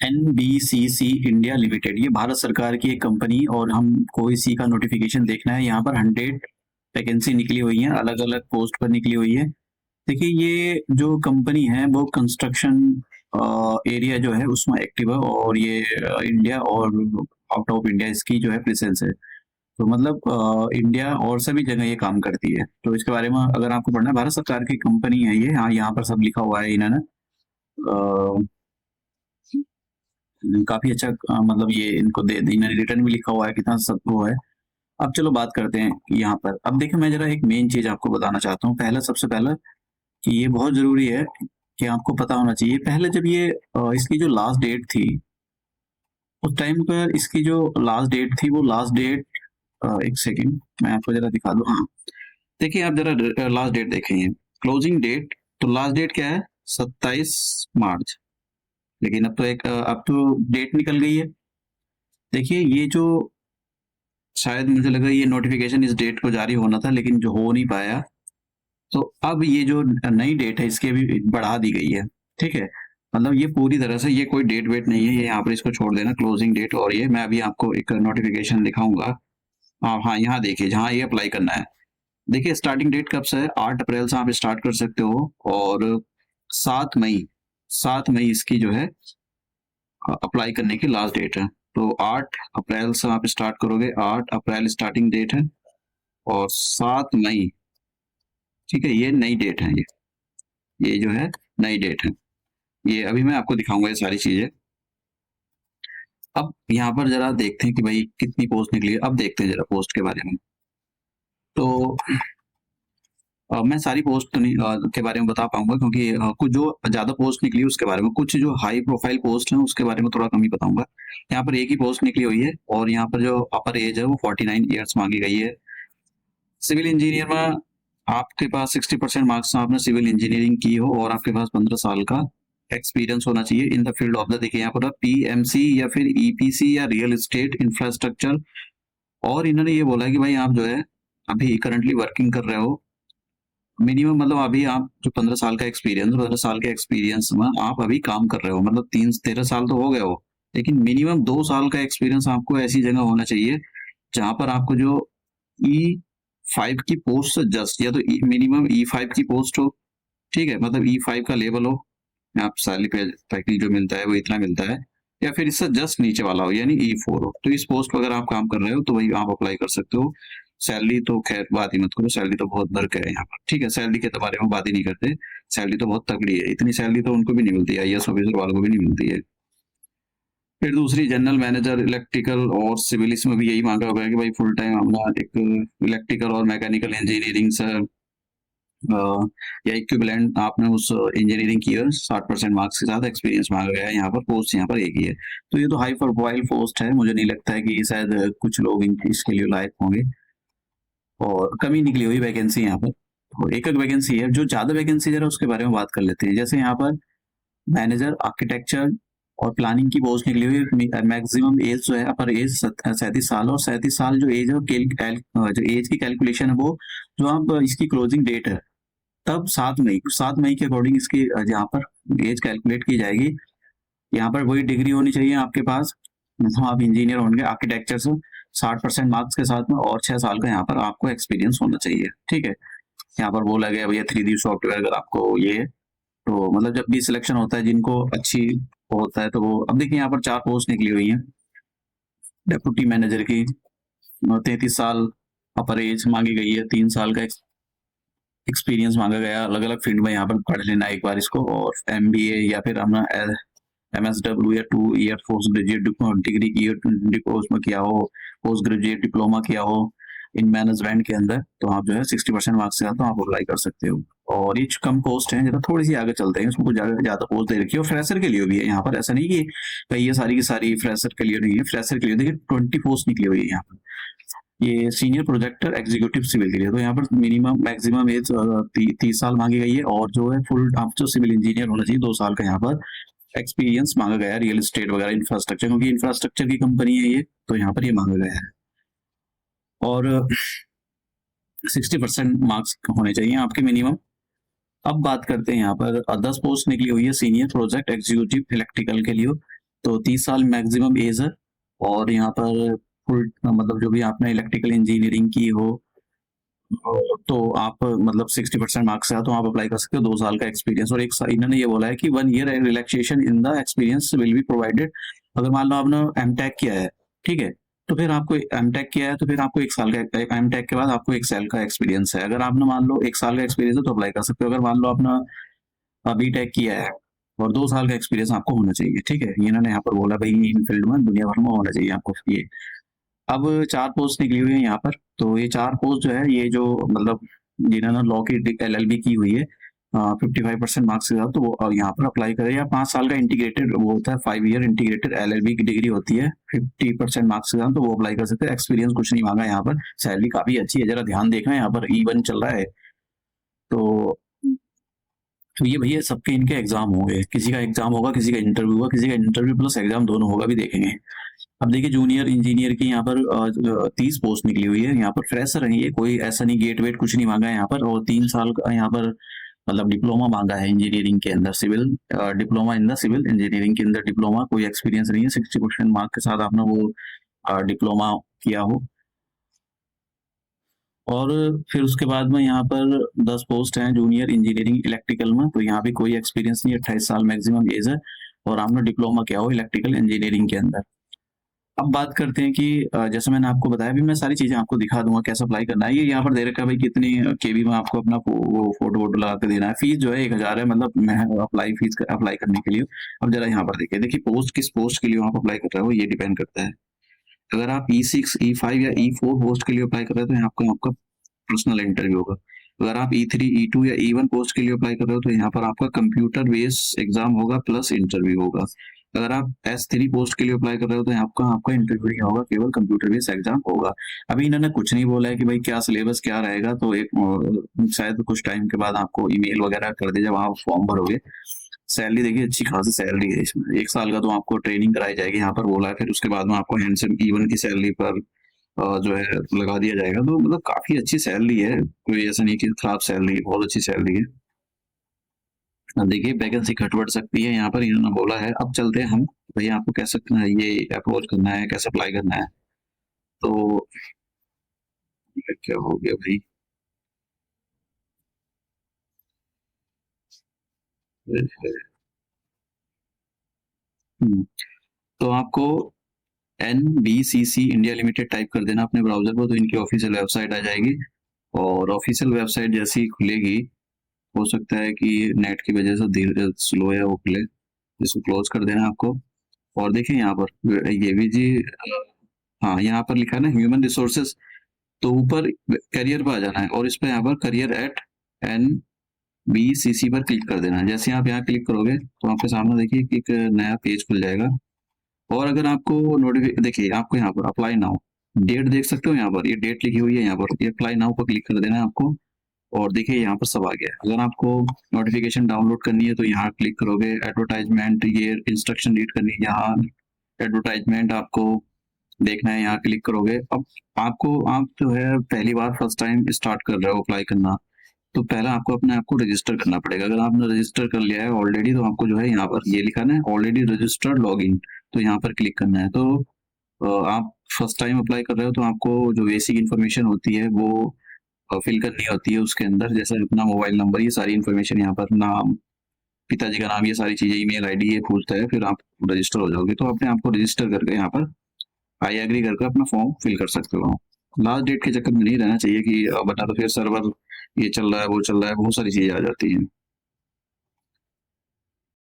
NBCC India limited, ये भारत सरकार की एक कंपनी, और हमको इसी का नोटिफिकेशन देखना है। यहाँ पर 100 वैकेंसी निकली हुई है, अलग अलग पोस्ट पर निकली हुई है। देखिए, ये जो कंपनी है वो कंस्ट्रक्शन एरिया जो है उसमें एक्टिव है, और ये इंडिया और आउट ऑफ इंडिया इसकी जो है प्रेजेंस है। तो मतलब इंडिया और सभी जगह ये काम करती है। तो इसके बारे में अगर आपको पढ़ना है, भारत सरकार की कंपनी है ये। हाँ, यहाँ पर सब लिखा हुआ है इन्होंने। काफी अच्छा मतलब ये इनको दे इन्होंने रिटर्न भी लिखा हुआ है, कितना सब वो है। अब चलो बात करते हैं यहाँ पर। अब देखिए, मैं जरा एक मेन चीज आपको बताना चाहता हूँ। पहला, सबसे पहला कि ये बहुत जरूरी है कि आपको पता होना चाहिए। पहले जब ये इसकी जो लास्ट डेट थी, उस टाइम पर इसकी जो लास्ट डेट थी, वो लास्ट डेट, एक सेकेंड मैं आपको जरा दिखा दूं। हाँ, देखिए आप जरा लास्ट डेट देखेंगे, क्लोजिंग डेट। तो लास्ट डेट क्या है? 27 मार्च। लेकिन अब तो डेट निकल गई है। देखिए, ये जो शायद मुझे लगा ये नोटिफिकेशन इस डेट को जारी होना था, लेकिन जो हो नहीं पाया, तो अब ये जो नई डेट है इसकी अभी बढ़ा दी गई है। ठीक है, मतलब ये पूरी तरह से ये कोई डेट वेट नहीं है, ये यहाँ पर इसको छोड़ देना क्लोजिंग डेट। और ये मैं अभी आपको एक नोटिफिकेशन दिखाऊंगा। हाँ, यहाँ देखिए जहाँ ये अप्लाई करना है। देखिए, स्टार्टिंग डेट कब से है? 8 अप्रैल से आप स्टार्ट कर सकते हो, और 7 मई इसकी जो है अप्लाई करने की लास्ट डेट है। तो 8 अप्रैल से आप स्टार्ट करोगे, 8 अप्रैल स्टार्टिंग डेट है, और 7 मई, ठीक है, ये नई डेट है। ये जो है नई डेट है। ये अभी मैं आपको दिखाऊंगा ये सारी चीजें। अब यहाँ पर जरा देखते हैं कि भाई कितनी पोस्ट निकली है। अब देखते हैं जरा पोस्ट के बारे में। तो मैं सारी पोस्ट तो नहीं के बारे में बता पाऊंगा, क्योंकि कुछ जो ज्यादा पोस्ट निकली है उसके बारे में, कुछ जो हाई प्रोफाइल पोस्ट है उसके बारे में थोड़ा कम ही बताऊंगा। यहाँ पर एक ही पोस्ट निकली हुई है, और यहाँ पर जो अपर एज है वो 49 ईयर्स मांगी गई है। सिविल इंजीनियर में आपके पास 60% मार्क्स, आपने सिविल इंजीनियरिंग की हो, और आपके पास 15 साल का एक्सपीरियंस होना चाहिए in the field of the, देखिए यहाँ पर PMC या फिर EPC या रियल एस्टेट इंफ्रास्ट्रक्चर। और इन्होंने ये बोला है कि भाई आप जो है अभी करंटली वर्किंग कर रहे हो, मिनिमम मतलब अभी आप जो 15 साल के एक्सपीरियंस में आप अभी काम कर रहे हो, मतलब 13 साल तो हो गए हो, लेकिन मिनिमम 2 साल का एक्सपीरियंस आपको ऐसी जगह होना चाहिए जहां पर आपको जो E5 की पोस्ट से जस्ट, या तो मिनिमम E5 की पोस्ट हो, ठीक है, मतलब E5 का लेवल हो, आप सैलरी पे पैकेज जो मिलता है वो इतना मिलता है, या फिर इससे जस्ट नीचे वाला हो, यानी E4 हो। तो इस पोस्ट पर अगर आप काम कर रहे हो तो वही आप अप्लाई कर सकते हो। सैलरी तो खैर बात ही मत करो, सैलरी तो बहुत बर्क है यहाँ पर, ठीक है, सैलरी के बारे में बात ही नहीं करते। सैलरी तो बहुत तगड़ी है, इतनी सैलरी तो उनको भी नहीं मिलती है, IAS ऑफिसर वालों को भी नहीं मिलती है। फिर दूसरी, जनरल मैनेजर इलेक्ट्रिकल और सिविल, इसमें भी यही मांगा हुआ है कि भाई फुल टाइम अपना एक इलेक्ट्रिकल और मैकेनिकल इंजीनियरिंग से या इक्विवेलेंट आपने उस इंजीनियरिंग की है, 60% मार्क्स के साथ एक्सपीरियंस मांगा गया है। यहाँ पर पोस्ट यहाँ पर एक ही है। तो ये तो हाई प्रोफाइल पोस्ट है, मुझे नहीं लगता है कि शायद कुछ लोग इसके लिए लायक होंगे, और कमी निकली हुई वैकेंसी यहाँ पर। तो एक एक वैकेंसी है। जो ज्यादा वैकेंसी जरा उसके बारे में बात कर लेते हैं। जैसे यहाँ पर मैनेजर आर्किटेक्चर और प्लानिंग की पोस्ट निकली हुई है। मैक्सिमम एज जो है, अपर एज 37 साल, और 37 साल जो एज है, जो एज की कैलकुलेशन है वो, जो आप इसकी क्लोजिंग डेट है तब 7 मई के अकॉर्डिंग इसकी यहाँ पर एज कैलकुलेट की जाएगी। यहाँ पर वही डिग्री होनी चाहिए आपके पास, मतलब आप इंजीनियर होंगे आर्किटेक्चर से, 60% मार्क्स के साथ में, और 6 साल का यहाँ पर आपको एक्सपीरियंस होना चाहिए। ठीक है, यहाँ पर बोला गया भैया 3D सॉफ्टवेयर अगर आपको ये है, तो मतलब जब भी सिलेक्शन होता है जिनको अच्छी होता है तो वो। अब देखिए यहाँ पर 4 पोस्ट निकली हुई है। डेप्यूटी मैनेजर की 33 साल अपर एज मांगी गई है, 3 साल का एक्सपीरियंस मांगा गया। अलग अलग फील्ड में यहाँ पर पढ़ लेना एक बार इसको, और MBA या फिर हमने MSW या 2 ईयर पोस्ट ग्रेजुएट डिग्री की उसमें किया हो, पोस्ट ग्रेजुएट डिप्लोमा किया हो इन मैनेजमेंट के अंदर, तो आप जो है 60% मार्क्स से तो आप अप्लाई कर सकते हो। और ये कम पोस्ट है, जरा थोड़ी सी आगे चलते हैं, उसमें कुछ ज्यादा पोस्ट दे रखी है, और फ्रेशर के लिए भी है यहाँ पर। ऐसा नहीं कि भाई ये सारी की सारी फ्रेशर के लिए नहीं है, फ्रेशर के लिए देखिए 20 पोस्ट निकली हुई है यहाँ पर। ये सीनियर प्रोजेक्टर एग्जीक्यूटिव सिविल के लिए, तो यहाँ पर मिनिमम मैक्सिमम एज 30 साल मांगी गई है, और जो है फुल आप जो सिविल इंजीनियर होना चाहिए 2 साल का यहाँ पर एक्सपीरियंस मांगा गया है, रियल एस्टेट वगैरह इंफ्रास्ट्रक्चर, क्योंकि इंफ्रास्ट्रक्चर की कंपनी है ये, तो यहाँ पर ये मांगा गया है। और 60% मार्क्स होने चाहिए आपके मिनिमम। अब बात करते हैं यहाँ पर 10 पोस्ट निकली हुई है सीनियर प्रोजेक्ट एग्जीक्यूटिव इलेक्ट्रिकल के लिए, तो 30 साल मैक्सिमम एज है। और यहाँ पर फुल मतलब जो भी आपने इलेक्ट्रिकल इंजीनियरिंग की हो तो आप मतलब 60% मार्क्स है तो आप अप्लाई कर सकते हो। 2 साल का एक्सपीरियंस और एक साल इन्होंने ये बोला है कि 1 year relaxation in the experience will be provided. अगर मान लो आपने एमटेक किया है, ठीक है, तो फिर आपको एमटेक किया है तो फिर आपको 1 साल का एमटेक के बाद आपको 1 साल का एक्सपीरियंस है। अगर आपने मान लो 1 साल का एक्सपीरियंस है तो अप्लाई कर सकते हो। अगर मान लो आपने बीटेक किया है और 2 साल का एक्सपीरियंस आपको होना चाहिए, ठीक है। इन्होंने यहाँ पर बोला भाई इन फील्ड में दुनिया भर में होना चाहिए आपको ये। अब 4 पोस्ट निकली हुई है यहाँ पर। तो ये 4 पोस्ट जो है ये जो मतलब जिन्होंने लॉ की एलएलबी की हुई है 55% मार्क्स के साथ तो वो यहाँ पर अप्लाई करें। या 5 साल का इंटीग्रेटेड वो होता है, 5 ईयर इंटीग्रेटेड एलएलबी की डिग्री होती है 50% मार्क्स के साथ, तो वो अप्लाई कर सकते हैं। एक्सपीरियंस कुछ नहीं मांगा यहाँ पर, सैलरी काफी अच्छी है। जरा ध्यान देखना यहाँ पर E1 चल रहा है। तो ये भैया सबके इनके एग्जाम होंगे, किसी का एग्जाम होगा, किसी का इंटरव्यू होगा, किसी का इंटरव्यू प्लस एग्जाम दोनों होगा, भी देखेंगे। अब देखिए जूनियर इंजीनियर की यहाँ पर 30 पोस्ट निकली हुई है। यहाँ पर फ्रेशर है, ये कोई ऐसा नहीं गेट वेट कुछ नहीं मांगा है यहाँ पर। और 3 साल का यहाँ पर मतलब डिप्लोमा मांगा है इंजीनियरिंग के अंदर, civil diploma in the civil engineering के अंदर डिप्लोमा, कोई एक्सपीरियंस नहीं है। 60% मार्क के साथ आपने वो डिप्लोमा किया हो। और फिर उसके बाद में यहाँ पर 10 पोस्ट हैं जूनियर इंजीनियरिंग इलेक्ट्रिकल में, तो यहाँ भी कोई एक्सपीरियंस नहीं है, 28 साल मैक्सिमम एज है और आपने डिप्लोमा किया हो इलेक्ट्रिकल इंजीनियरिंग के अंदर। अब बात करते हैं कि जैसे मैंने आपको बताया, भी मैं सारी चीजें आपको दिखा दूंगा कैसे अप्लाई करना है। ये यहाँ पर दे रखा है भाई कितनी केबी में आपको अपना वो फोटो वोटो लगा के देना है। फीस जो है 1000 है, मतलब मैं अप्लाई फीस अप्लाई करने के लिए। अब जरा यहाँ पर देखिए, पोस्ट किस पोस्ट के लिए आप अप्लाई कर रहे हो ये डिपेंड करता है। अगर आप E6 E5 या E4 पोस्ट के लिए अप्लाई कर रहे हो तो यहाँ आपका आपका पर्सनल इंटरव्यू होगा। अगर आप E3 E2 या E1 पोस्ट के लिए अप्लाई कर रहे हो तो यहाँ पर आपका कंप्यूटर बेस्ड एग्जाम होगा प्लस इंटरव्यू होगा। अगर आप S3 पोस्ट के लिए अप्लाई कर रहे हो तो आपका आपका इंटरव्यू नहीं होगा, केवल कंप्यूटर बेस्ड एग्जाम होगा। अभी इन्होंने कुछ नहीं बोला है कि भाई क्या सिलेबस क्या रहेगा, तो एक शायद कुछ टाइम के बाद आपको ईमेल वगैरह कर दे जब आप फॉर्म भरोगे। सैलरी देखिए अच्छी खासी सैलरी है इसमें। 1 साल का तो आपको ट्रेनिंग कराई जाएगी यहाँ पर बोला है, फिर उसके बाद में आपको हैंडसम E1 की सैलरी पर जो है लगा दिया जाएगा। तो मतलब काफी अच्छी सैलरी है, कोई ऐसा नहीं कि खराब सैलरी, बहुत अच्छी सैलरी है। अब देखिए वैकेंसी घट बढ़ सकती है यहाँ पर इन्होंने बोला है। अब चलते हैं हम, भैया आपको कैसे ये अप्रोच करना है, कैसे अप्लाई करना है। तो ये क्या हो गया भाई, तो आपको NBCC इंडिया लिमिटेड टाइप कर देना अपने ब्राउजर पर, तो इनकी ऑफिशियल वेबसाइट आ जाएगी। और ऑफिशियल वेबसाइट जैसी ही खुलेगी, हो सकता है कि नेट की वजह से धीरे स्लो है वो खुले, इसको क्लोज कर देना आपको। और देखिए यहाँ पर ये भी जी, हाँ यहाँ पर लिखा है ना ह्यूमन रिसोर्सेज, तो ऊपर करियर पर आ जाना है और इस पर यहाँ पर करियर एट NBCC पर क्लिक कर देना है। जैसे आप यहाँ क्लिक करोगे तो आपके सामने देखिए कि एक नया पेज खुल जाएगा। और अगर आपको नोटिफिकेशन देखिए, आपको यहाँ पर अप्लाई नाउ डेट देख सकते हो, यहाँ पर ये डेट लिखी हुई है, यहाँ पर ये अप्लाई नाउ पर क्लिक कर देना है आपको। और देखिए यहाँ पर सब आ गया है। अगर आपको नोटिफिकेशन डाउनलोड करनी है तो यहाँ क्लिक करोगे, एडवर्टाइजमेंट ये इंस्ट्रक्शन रीड करनी है, यहाँ एडवर्टाइजमेंट आपको देखना है, यहाँ क्लिक करोगे। अब आप जो है पहली बार फर्स्ट टाइम स्टार्ट कर रहे हो अप्लाई करना, तो पहला आपको अपने आप को रजिस्टर करना पड़ेगा। अगर आपने रजिस्टर कर लिया है ऑलरेडी तो आपको जो है यहाँ पर ये लिखा है ऑलरेडी रजिस्टर्ड लॉगिन, तो यहाँ पर क्लिक करना है। तो आप फर्स्ट टाइम अप्लाई कर रहे हो तो आपको जो बेसिक इन्फॉर्मेशन होती है वो फिल करनी होती है उसके अंदर, जैसे अपना मोबाइल नंबर, ये सारी इन्फॉर्मेशन यहाँ पर, नाम, पिताजी का नाम, ये सारी चीजें, ईमेल आईडी ये पूछता है, फिर आप रजिस्टर हो जाओगे। तो अपने आप को रजिस्टर करके यहाँ पर आई एग्री करके अपना फॉर्म फिल कर सकते हो। लास्ट डेट के चक्कर में नहीं रहना चाहिए कि बता तो फिर सर्वर ये चल रहा है वो चल रहा है, बहुत सारी चीजें आ जाती हैं।